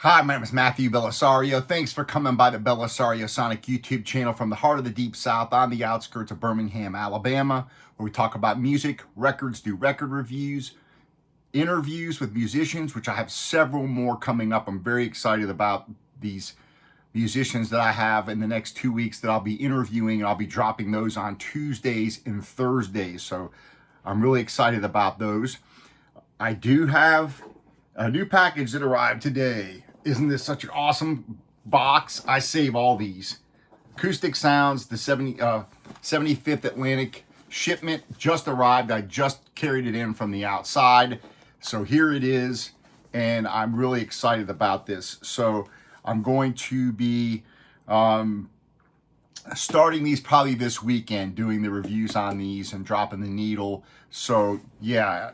Hi, my name is Matthew Bellisario. Thanks for coming by the BellisarioSonic YouTube channel from the heart of the Deep South on the outskirts of Birmingham, Alabama, where we talk about music, records, do record reviews, interviews with musicians, which I have several more coming up. I'm very excited about these musicians that I have in the next 2 weeks that I'll be interviewing. I'll be dropping those on Tuesdays and Thursdays, so I'm really excited about those. I do have a new package that arrived today. Isn't this such an awesome box? I save all these. Acoustic Sounds, the 75th Atlantic shipment just arrived. I just carried it in from the outside. So here it is, and I'm really excited about this. So I'm going to be starting these probably this weekend, doing the reviews on these and dropping the needle. So yeah,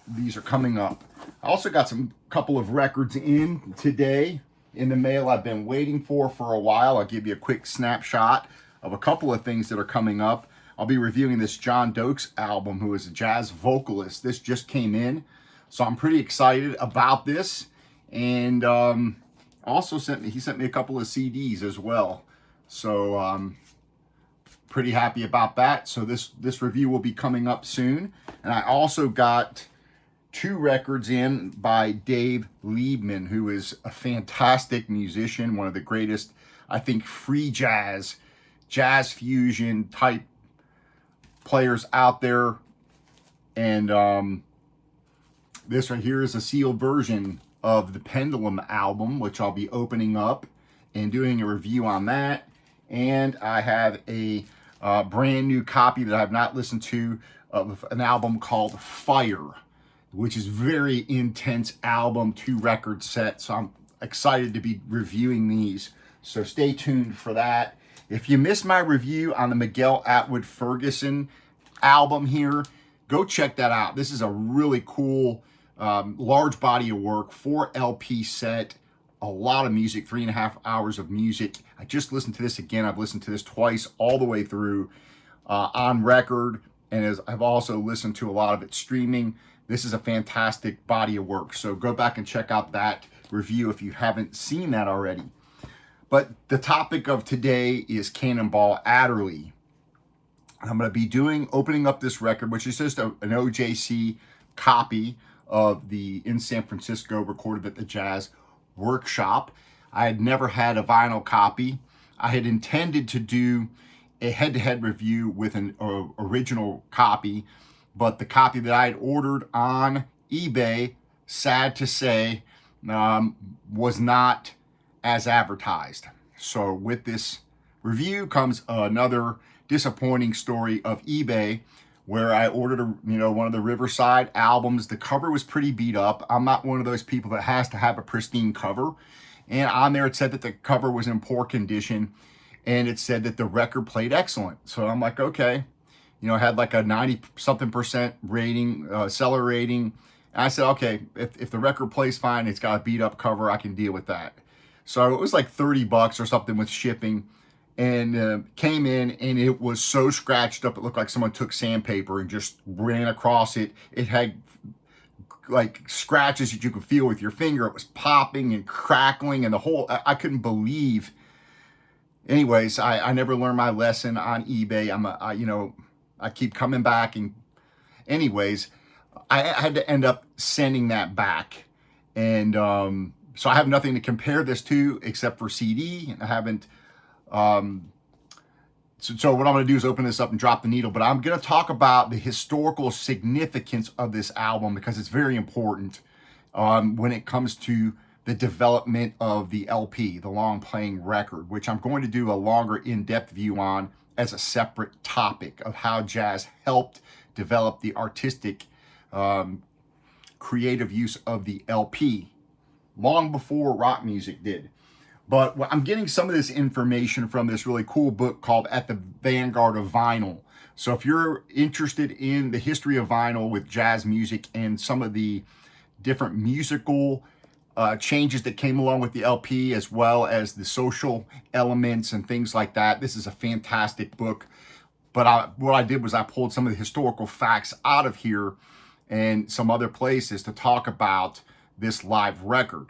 these are coming up. I also got some couple of records in today in the mail I've been waiting for a while. I'll give you a quick snapshot of a couple of things that are coming up. I'll be reviewing this John Doakes album, who is a jazz vocalist. This just came in, so I'm pretty excited about this. And also he sent me a couple of CDs as well. So pretty happy about that. So this review will be coming up soon. And I also got 2 records in by Dave Liebman, who is a fantastic musician, one of the greatest, I think, free jazz fusion type players out there. And this right here is a sealed version of the Pendulum album, which I'll be opening up and doing a review on that. And I have a brand new copy that I have not listened to of an album called Fire, which is very intense album, 2 record set. So I'm excited to be reviewing these. So stay tuned for that. If you missed my review on the Miguel Atwood Ferguson album here, go check that out. This is a really cool, large body of work, 4 LP set, a lot of music, 3.5 hours of music. I just listened to this again. I've listened to this twice all the way through on record. And as I've also listened to a lot of it streaming. This is a fantastic body of work. So go back and check out that review if you haven't seen that already. But the topic of today is Cannonball Adderley. I'm going to be opening up this record, which is just an OJC copy of the In San Francisco, recorded at the Jazz Workshop. I had never had a vinyl copy. I had intended to do a head-to-head review with an original copy, but the copy that I had ordered on eBay, sad to say, was not as advertised. So with this review comes another disappointing story of eBay, where I ordered one of the Riverside albums. The cover was pretty beat up. I'm not one of those people that has to have a pristine cover. And on there it said that the cover was in poor condition, and it said that the record played excellent. So I'm like, okay. It had like a 90-something% rating, seller rating. And I said, okay, if the record plays fine, it's got a beat up cover, I can deal with that. So it was like $30 or something with shipping, and came in, and it was so scratched up, it looked like someone took sandpaper and just ran across it. It had like scratches that you could feel with your finger. It was popping and crackling, and I couldn't believe. Anyways, I never learned my lesson on eBay. I keep coming back, and anyways, I had to end up sending that back. And so I have nothing to compare this to except for CD. I haven't, so what I'm going to do is open this up and drop the needle, but I'm going to talk about the historical significance of this album, because it's very important when it comes to the development of the LP, the long playing record, which I'm going to do a longer in-depth view on as a separate topic of how jazz helped develop the artistic, creative use of the LP long before rock music did. But I'm getting some of this information from this really cool book called At the Vanguard of Vinyl. So if you're interested in the history of vinyl with jazz music and some of the different musical changes that came along with the LP, as well as the social elements and things like that, this is a fantastic book. But what I did was I pulled some of the historical facts out of here and some other places to talk about this live record.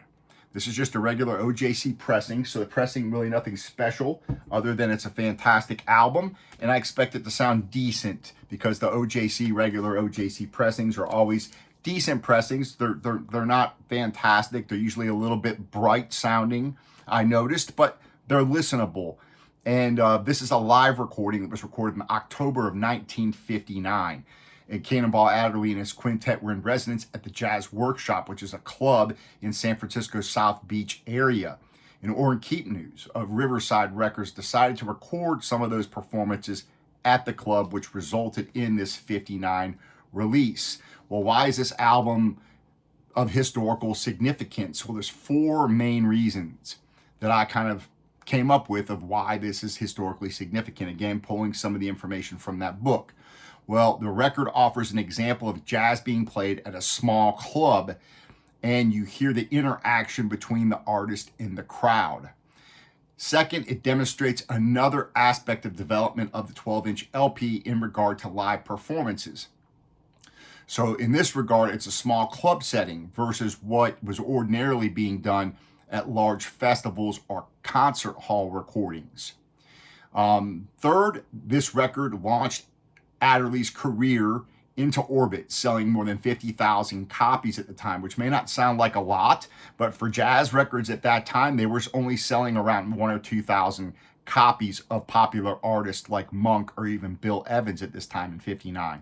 This is just a regular OJC pressing, so the pressing really nothing special other than it's a fantastic album, and I expect it to sound decent because the regular OJC pressings are always decent pressings. They're not fantastic. They're usually a little bit bright sounding, I noticed, but they're listenable. And this is a live recording that was recorded in October of 1959. And Cannonball, Adderley, and his quintet were in residence at the Jazz Workshop, which is a club in San Francisco's South Beach area. And Orrin Keepnews of Riverside Records decided to record some of those performances at the club, which resulted in this 59 release. Well, why is this album of historical significance? Well, there's four main reasons that I kind of came up with of why this is historically significant. Again, pulling some of the information from that book. Well, the record offers an example of jazz being played at a small club, and you hear the interaction between the artist and the crowd. Second, it demonstrates another aspect of development of the 12-inch LP in regard to live performances. So in this regard, it's a small club setting versus what was ordinarily being done at large festivals or concert hall recordings. Third, this record launched Adderley's career into orbit, selling more than 50,000 copies at the time, which may not sound like a lot, but for jazz records at that time, they were only selling around 1,000 or 2,000 copies of popular artists like Monk or even Bill Evans at this time in 59.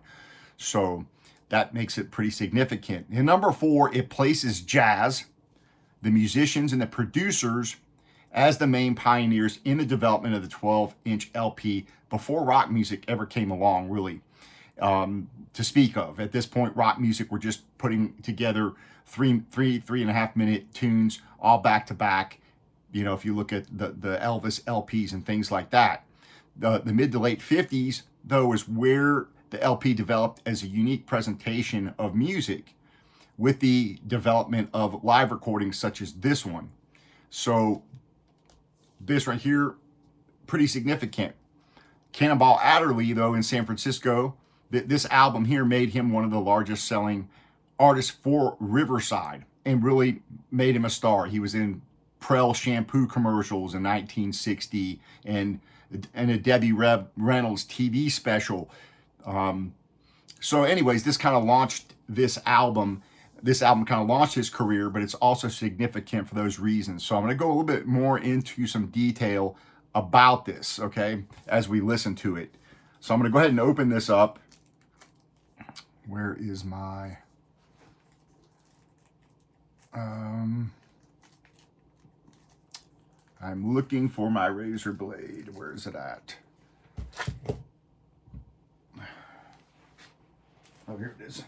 So that makes it pretty significant. And number four, it places jazz, the musicians and the producers, as the main pioneers in the development of the 12-inch LP before rock music ever came along, really, to speak of. At this point, rock music were just putting together three and a half minute tunes all back to back. You know, if you look at the Elvis LPs and things like that. The mid to late 50s, though, is where the LP developed as a unique presentation of music with the development of live recordings such as this one. So this right here, pretty significant. Cannonball Adderley, though, in San Francisco, this album here made him one of the largest selling artists for Riverside and really made him a star. He was in Prel shampoo commercials in 1960 and a Debbie Reynolds TV special. So anyways, this kind of launched this album. This album kind of launched his career, but it's also significant for those reasons. So I'm going to go a little bit more into some detail about this, okay, as we listen to it. So I'm going to go ahead and open this up. Where is my... I'm looking for my razor blade. Where is it at? Oh, here it is.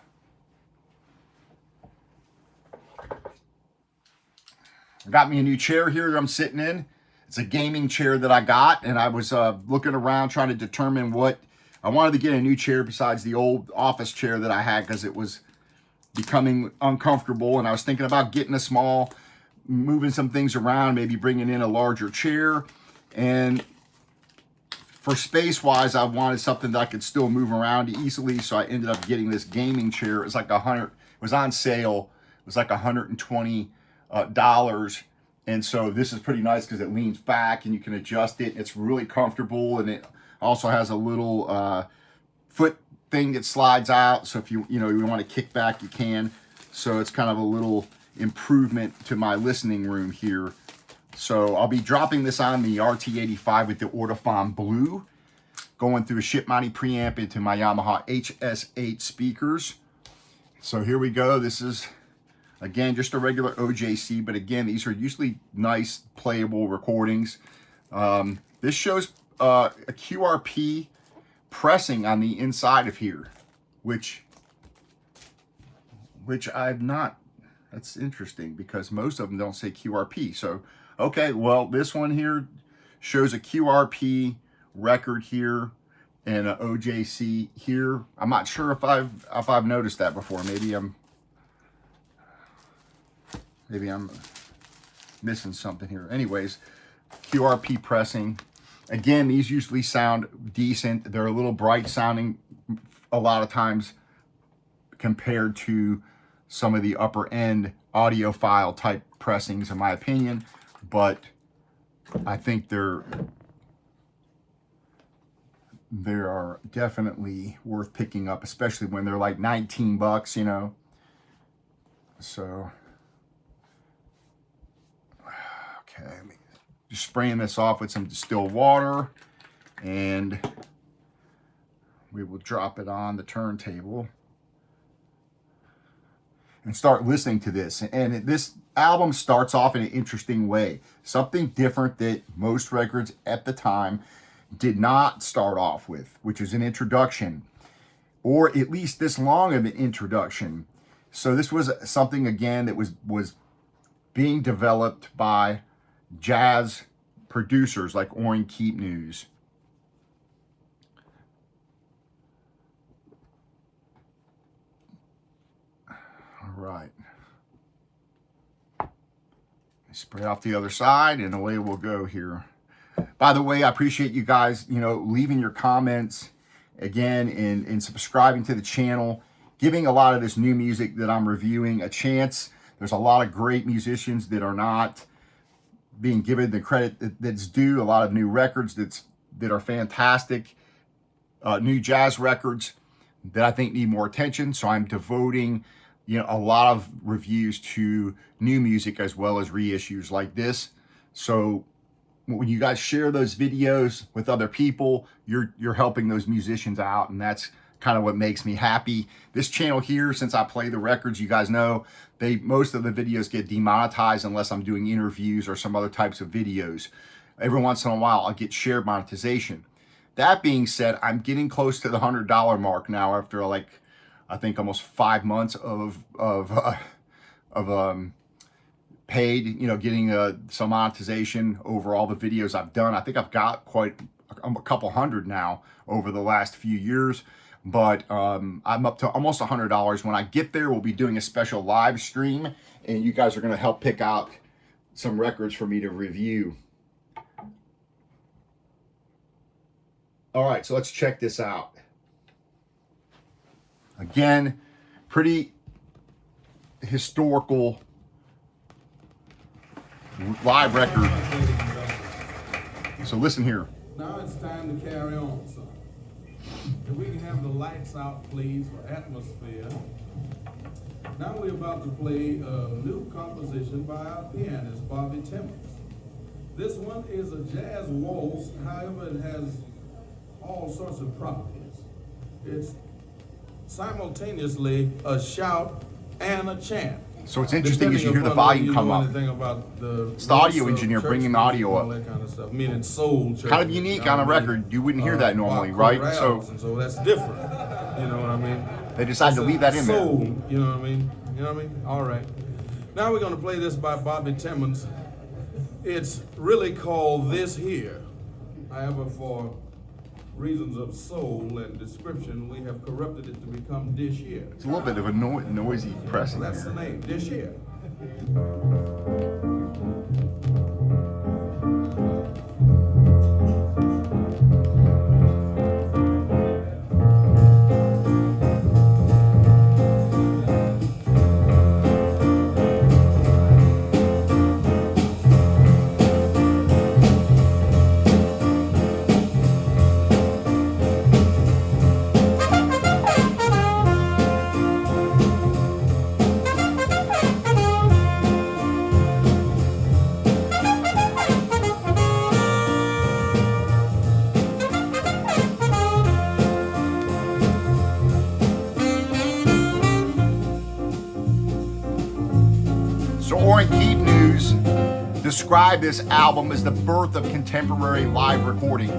I got me a new chair here I'm sitting in. It's a gaming chair that I got, and I was looking around trying to determine what... I wanted to get a new chair besides the old office chair that I had because it was becoming uncomfortable, and I was thinking about getting a small, moving some things around, maybe bringing in a larger chair. And for space-wise, I wanted something that I could still move around easily, so I ended up getting this gaming chair. It was like it was on sale. It was like $120. And so this is pretty nice because it leans back and you can adjust it. It's really comfortable, and it also has a little foot thing that slides out. So if you want to kick back, you can. So it's kind of a little improvement to my listening room here. So I'll be dropping this on the RT85 with the Ortofon Blue, going through a ship mounted preamp into my Yamaha HS8 speakers. So here we go. This is, again, just a regular OJC, but again, these are usually nice, playable recordings. This shows a QRP pressing on the inside of here, which I've not. That's interesting because most of them don't say QRP. So, okay, well, this one here shows a QRP record here and an OJC here. I'm not sure if I've noticed that before. Maybe I'm missing something here. Anyways, QRP pressing. Again, these usually sound decent. They're a little bright sounding a lot of times compared to some of the upper end audiophile type pressings in my opinion, but I think they are definitely worth picking up, especially when they're like 19 bucks, you know. So, okay, just spraying this off with some distilled water, and we will drop it on the turntable and start listening to this. And this album starts off in an interesting way, something different that most records at the time did not start off with, which is an introduction, or at least this long of an introduction. So this was something, again, that was being developed by jazz producers like Orrin Keepnews. All right. Spray off the other side, and away we'll go here. By the way, I appreciate you guys, you know, leaving your comments again and subscribing to the channel, giving a lot of this new music that I'm reviewing a chance. There's a lot of great musicians that are not being given the credit that's due. A lot of new records that are fantastic, new jazz records that I think need more attention. So I'm devoting, you know, a lot of reviews to new music as well as reissues like this. So when you guys share those videos with other people, you're helping those musicians out, and that's kind of what makes me happy. This channel here, since I play the records, you guys know, most of the videos get demonetized unless I'm doing interviews or some other types of videos. Every once in a while, I'll get shared monetization. That being said, I'm getting close to the $100 mark now after, like, I think almost 5 months of paid, you know, getting some monetization over all the videos I've done. I think I've got quite a couple hundred now over the last few years, but I'm up to almost $100. When I get there, we'll be doing a special live stream, and you guys are going to help pick out some records for me to review. All right, so let's check this out. Again, pretty historical live record. So listen here. Now it's time to carry on, son. If we can have the lights out, please, for atmosphere. Now we're about to play a new composition by our pianist, Bobby Timmons. This one is a jazz waltz, however, it has all sorts of properties. It's simultaneously a shout and a chant. So it's interesting as you hear the volume come up. It's the audio engineer bringing the audio up. That kind of stuff, meaning soul. Kind of unique on a record. You wouldn't hear that normally, right? So that's different. You know what I mean? They decided to leave that in there. Soul. You know what I mean? You know what I mean? All right. Now we're going to play this by Bobby Timmons. It's really called This Here. However, for reasons of soul and description, we have corrupted it to become Dish Here. It's a little bit of a noisy pressing. That's the name, Dish Here. So Orrin Keepnews described this album as the birth of contemporary live recording.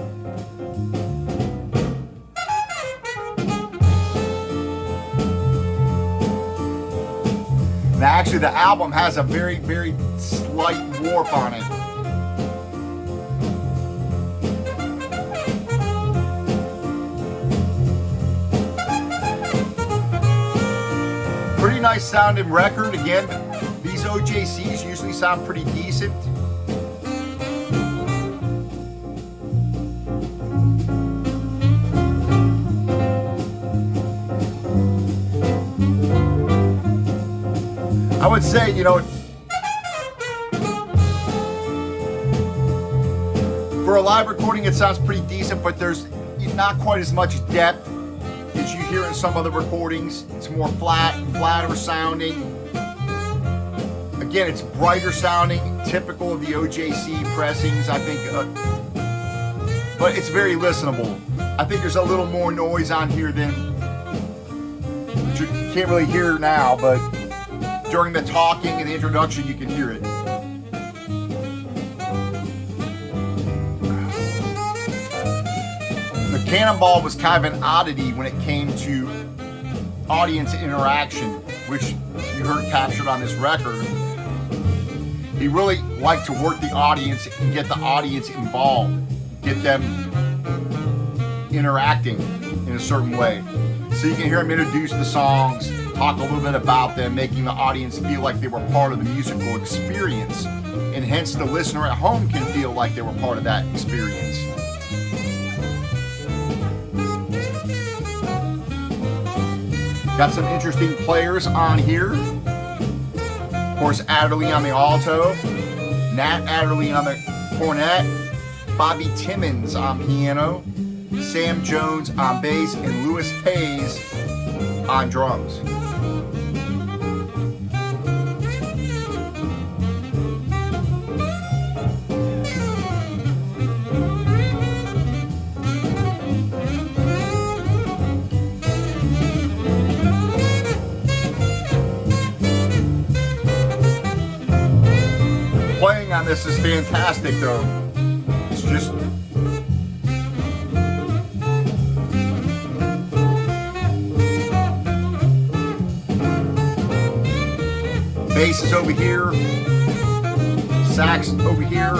Now actually the album has a very, very slight warp on it. Pretty nice sounding record. Again, these OJCs usually sound pretty decent. I would say, you know, for a live recording, it sounds pretty decent, but there's not quite as much depth as you hear in some other recordings. It's more flatter sounding. Again, it's brighter sounding, typical of the OJC pressings, I think, but it's very listenable. I think there's a little more noise on here than you can't really hear now, but during the talking and the introduction, you can hear it. The Cannonball was kind of an oddity when it came to audience interaction, which you heard captured on this record. He really liked to work the audience and get the audience involved, get them interacting in a certain way. So you can hear him introduce the songs, talk a little bit about them, making the audience feel like they were part of the musical experience, and hence the listener at home can feel like they were part of that experience. Got some interesting players on here. Of course, Adderley on the alto, Nat Adderley on the cornet, Bobby Timmons on piano, Sam Jones on bass, and Lewis Hayes on drums. Playing on this is fantastic though. It's just bass is over here, sax over here,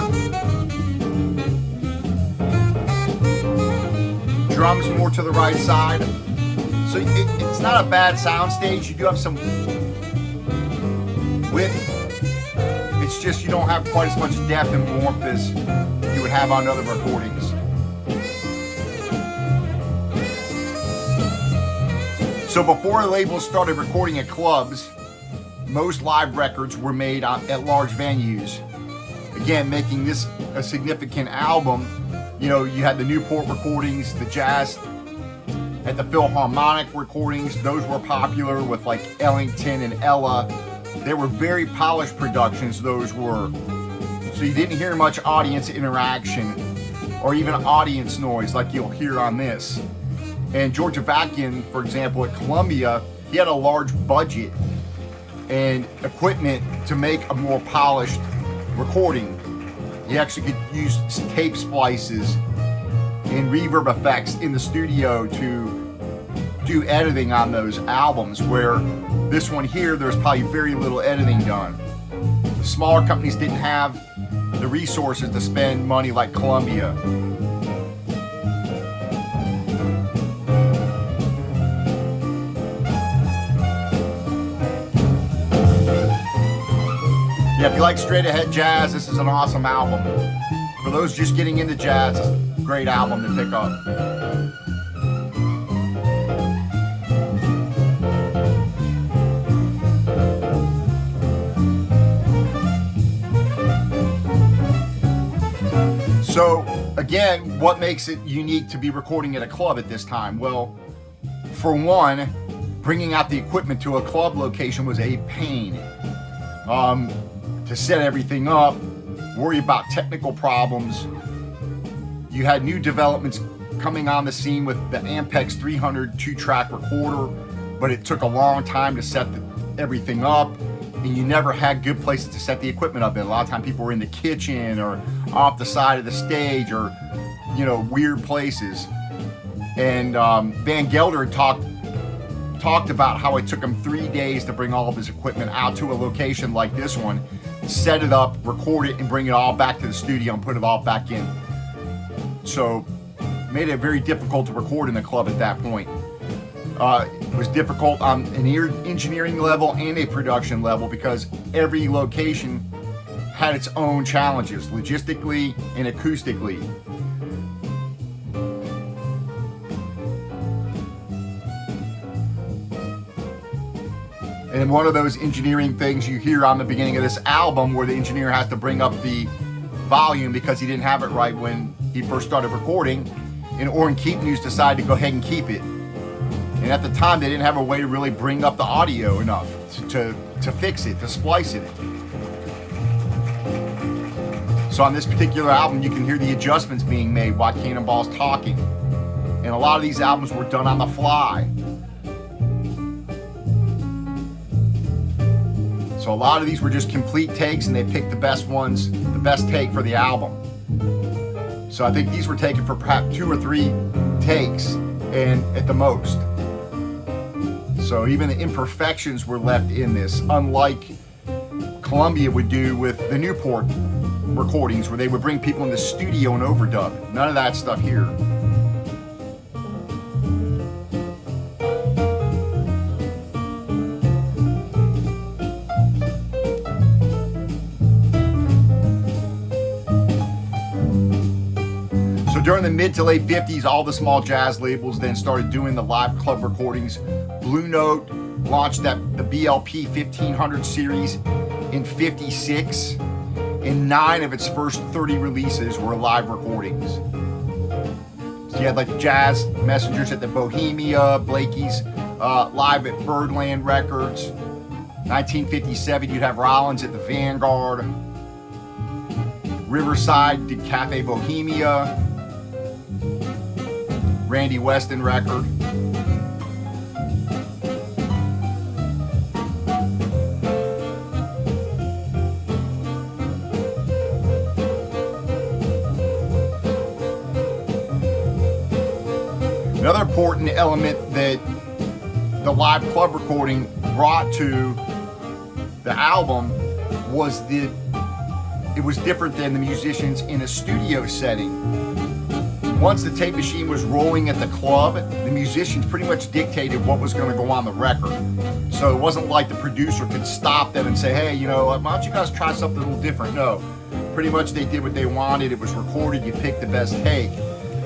drums more to the right side. So it's not a bad sound stage. You do have some width. It's just you don't have quite as much depth and warmth as you would have on other recordings. So before the labels started recording at clubs, most live records were made at large venues. Again, making this a significant album. You know, you had the Newport recordings, the jazz at the Philharmonic recordings. Those were popular with like Ellington and Ella. They were very polished productions, those were. So you didn't hear much audience interaction or even audience noise like you'll hear on this. And George Avakian, for example, at Columbia, he had a large budget and equipment to make a more polished recording. He actually could use tape splices and reverb effects in the studio to do editing on those albums, where this one here, there's probably very little editing done. The smaller companies didn't have the resources to spend money like Columbia. Yeah, if you like straight ahead jazz, this is an awesome album. For those just getting into jazz, it's a great album to pick up. So again, what makes it unique to be recording at a club at this time? Well, for one, bringing out the equipment to a club location was a pain. To set everything up, worry about technical problems. You had new developments coming on the scene with the Ampex 300 2-track recorder, but it took a long time to set everything up, and you never had good places to set the equipment up in. A lot of times people were in the kitchen or off the side of the stage or, you know, weird places. And Van Gelder talked about how it took him 3 days to bring all of his equipment out to a location like this one, set it up, record it, and bring it all back to the studio and put it all back in. So made it very difficult to record in the club at that point. It was difficult on an engineering level and a production level because every location had its own challenges, logistically and acoustically. And one of those engineering things you hear on the beginning of this album where the engineer has to bring up the volume because he didn't have it right when he first started recording, and Orrin Keep News decided to go ahead and keep it. And at the time, they didn't have a way to really bring up the audio enough to fix it, to splice it. So on this particular album, you can hear the adjustments being made while Cannonball's talking. And a lot of these albums were done on the fly. So a lot of these were just complete takes, and they picked the best ones, the best take for the album. So I think these were taken for perhaps 2 or 3 takes, and at the most. So even the imperfections were left in this, unlike Columbia would do with the Newport recordings, where they would bring people in the studio and overdub. None of that stuff here. During the mid to late 50s, all the small jazz labels then started doing the live club recordings. Blue Note launched the BLP 1500 series in '56, and 9 of its first 30 releases were live recordings. So you had like Jazz Messengers at the Bohemia, Blakey's live at Birdland Records. 1957, you'd have Rollins at the Vanguard. Riverside did Cafe Bohemia. Randy Weston record. Another important element that the live club recording brought to the album was that it was different than the musicians in a studio setting. Once the tape machine was rolling at the club, the musicians pretty much dictated what was going to go on the record. So it wasn't like the producer could stop them and say, hey, you know, why don't you guys try something a little different? No, pretty much they did what they wanted. It was recorded, you picked the best take.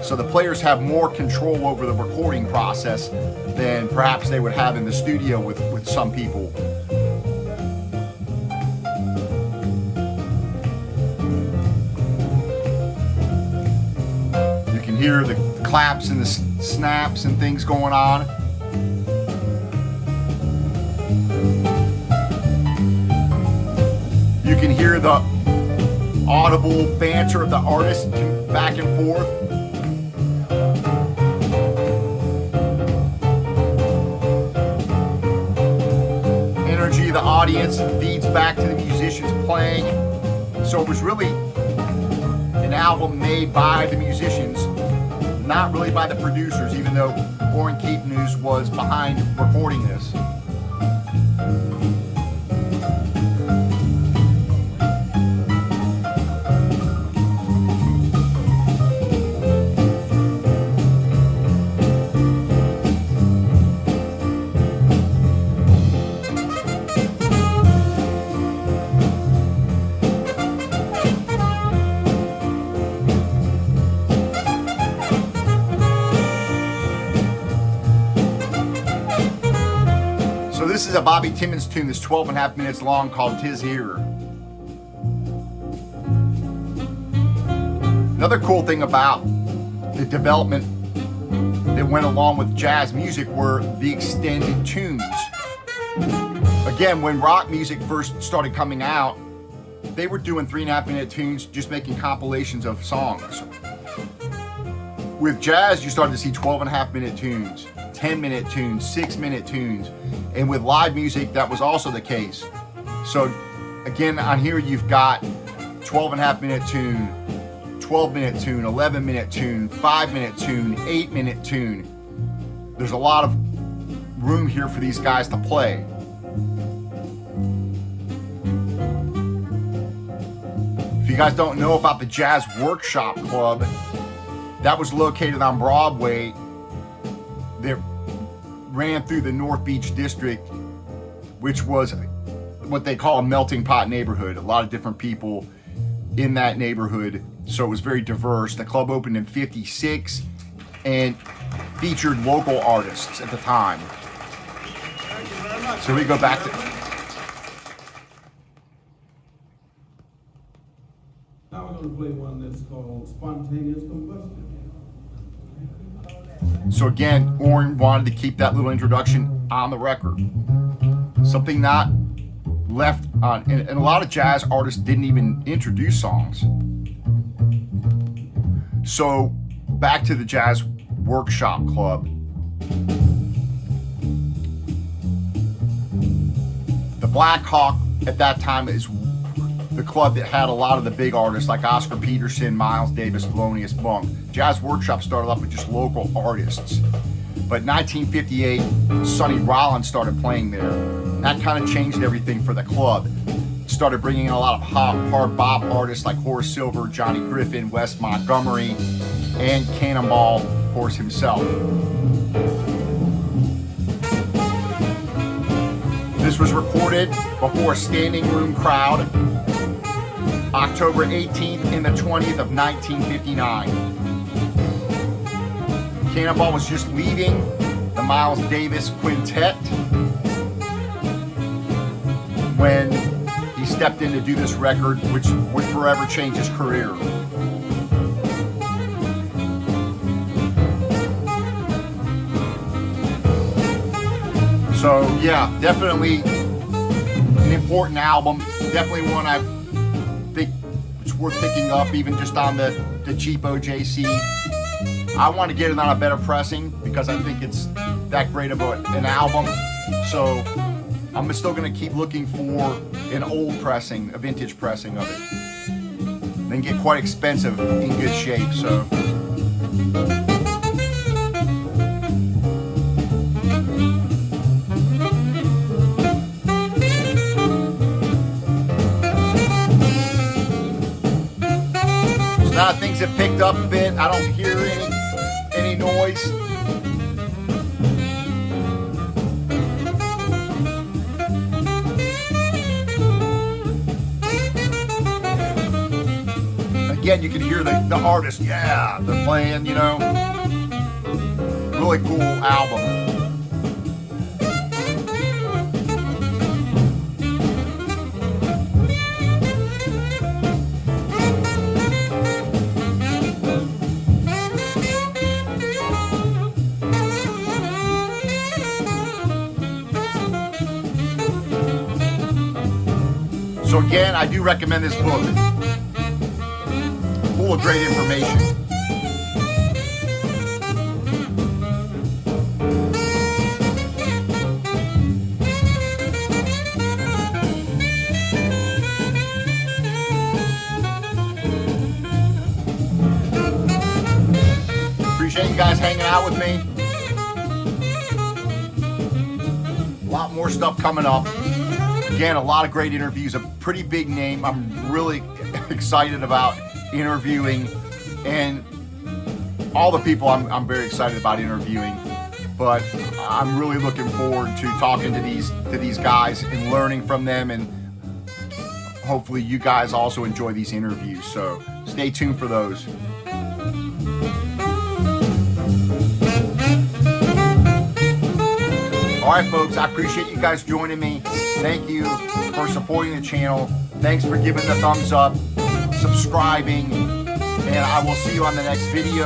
So the players have more control over the recording process than perhaps they would have in the studio with some people. Hear the claps and the snaps and things going on. You can hear the audible banter of the artists back and forth. Energy of the audience feeds back to the musicians playing. So it was really an album made by the musicians, not really by the producers, even though Orrin Keep News was behind recording this. This is a Bobby Timmons tune that's 12.5 minutes long called "'Tis Here." Another cool thing about the development that went along with jazz music were the extended tunes. Again, when rock music first started coming out, they were doing 3.5 minute tunes, just making compilations of songs. With jazz, you started to see 12.5 minute tunes, 10-minute tunes, 6-minute tunes. And with live music, that was also the case. So again, on here you've got 12.5 minute tune, 12-minute tune, 11-minute tune, 5-minute tune, 8-minute tune. There's a lot of room here for these guys to play. If you guys don't know about the Jazz Workshop Club, that was located on Broadway. That ran through the North Beach district, which was what they call a melting pot neighborhood. A lot of different people in that neighborhood, so it was very diverse. The club opened in '56 and featured local artists at the time. Thank you very much. So we go back to... Now we're going to play one that's called Spontaneous Combustion. So again, Orrin wanted to keep that little introduction on the record. Something not left on, and a lot of jazz artists didn't even introduce songs. So back to the Jazz Workshop Club. The Black Hawk at that time is the club that had a lot of the big artists like Oscar Peterson, Miles Davis, Thelonious Monk. Jazz Workshop started off with just local artists. But in 1958, Sonny Rollins started playing there. That kind of changed everything for the club. Started bringing in a lot of hard bop artists like Horace Silver, Johnny Griffin, Wes Montgomery, and Cannonball, of course, himself. This was recorded before a standing room crowd, October 18th and the 20th of 1959. Cannonball was just leaving the Miles Davis Quintet when he stepped in to do this record, which would forever change his career. So yeah, definitely an important album. Definitely one I think it's worth picking up, even just on the cheapo JC. I want to get it on a better pressing because I think it's that great of an album. So I'm still going to keep looking for an old pressing, a vintage pressing of it. Then get quite expensive in good shape. So. Now things have picked up a bit. I don't hear any noise. Again, you can hear the artist. Yeah, they're playing, you know. Really cool album. So again, I do recommend this book. Full of great information. Appreciate you guys hanging out with me. A lot more stuff coming up. Again, a lot of great interviews, a pretty big name. I'm really excited about interviewing, and all the people I'm very excited about interviewing. But I'm really looking forward to talking to these guys and learning from them, and hopefully you guys also enjoy these interviews. So stay tuned for those. All right, folks, I appreciate you guys joining me. Thank you for supporting the channel. Thanks for giving the thumbs up, subscribing, and I will see you on the next video.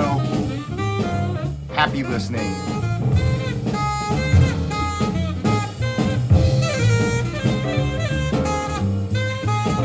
Happy listening.